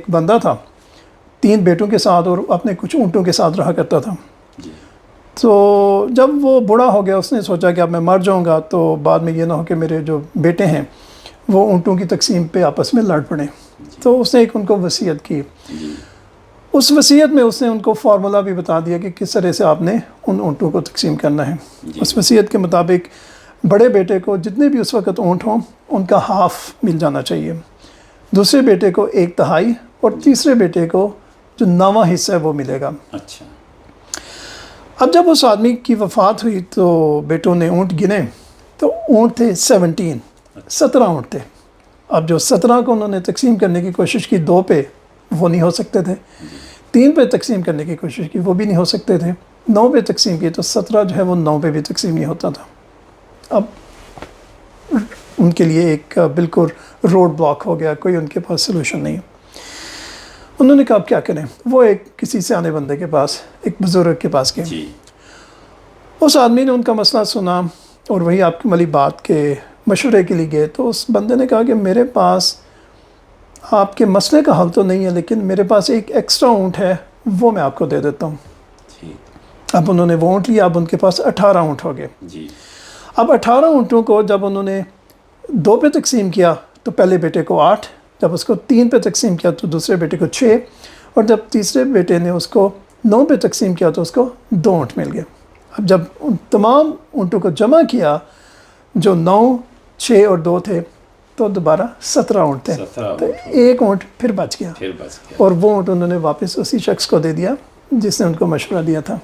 ایک بندہ تھا 3 بیٹوں کے ساتھ اور اپنے کچھ اونٹوں کے ساتھ رہا کرتا تھا. تو جب وہ بوڑھا ہو گیا اس نے سوچا کہ اب میں مر جاؤں گا تو بعد میں یہ نہ ہو کہ میرے جو بیٹے ہیں وہ اونٹوں کی تقسیم پہ آپس میں لڑ پڑیں. تو اس نے ایک ان کو وصیت کی. اس وصیت میں اس نے ان کو فارمولا بھی بتا دیا کہ کس طرح سے آپ نے ان اونٹوں کو تقسیم کرنا ہے. اس وصیت کے مطابق بڑے بیٹے کو جتنے بھی اس وقت اونٹ ہوں ان کا ہاف مل جانا چاہیے, دوسرے بیٹے کو 1/3 اور تیسرے بیٹے کو جو 9واں حصہ ہے وہ ملے گا. اچھا. اب جب اس آدمی کی وفات ہوئی تو بیٹوں نے اونٹ گنے تو اونٹ تھے 17 اونٹ تھے. اب جو 17 کو انہوں نے تقسیم کرنے کی کوشش کی 2 پہ وہ نہیں ہو سکتے تھے, 3 پہ تقسیم کرنے کی کوشش کی وہ بھی نہیں ہو سکتے تھے, 9 پہ تقسیم کی تو 17 جو ہے وہ 9 پہ بھی تقسیم نہیں ہوتا تھا. اب ان کے لیے ایک بالکل روڈ بلاک ہو گیا, کوئی ان کے پاس سلوشن نہیں. انہوں نے کہا اب کیا کریں. وہ ایک کسی سیانے بندے کے پاس, ایک بزرگ کے پاس گئے. اس آدمی نے ان کا مسئلہ سنا اور وہی آپ کی ملی بات کے مشورے کے لیے گئے. تو اس بندے نے کہا کہ میرے پاس آپ کے مسئلے کا حل تو نہیں ہے لیکن میرے پاس ایک ایکسٹرا اونٹ ہے وہ میں آپ کو دے دیتا ہوں. اب انہوں نے وہ اونٹ لیا. اب ان کے پاس 18 اونٹ ہو گئے. اب 18 اونٹوں کو جب انہوں نے 2 پہ تقسیم کیا تو پہلے بیٹے کو 8, جب اس کو 3 پہ تقسیم کیا تو دوسرے بیٹے کو 6, اور جب تیسرے بیٹے نے اس کو 9 پہ تقسیم کیا تو اس کو 2 اونٹ مل گئے. اب جب ان تمام اونٹوں کو جمع کیا جو 9, 6 اور 2 تھے تو دوبارہ 17 اونٹ تھے. تو ایک اونٹ پھر بچ گیا اور وہ اونٹ انہوں نے واپس اسی شخص کو دے دیا جس نے ان کو مشورہ دیا تھا.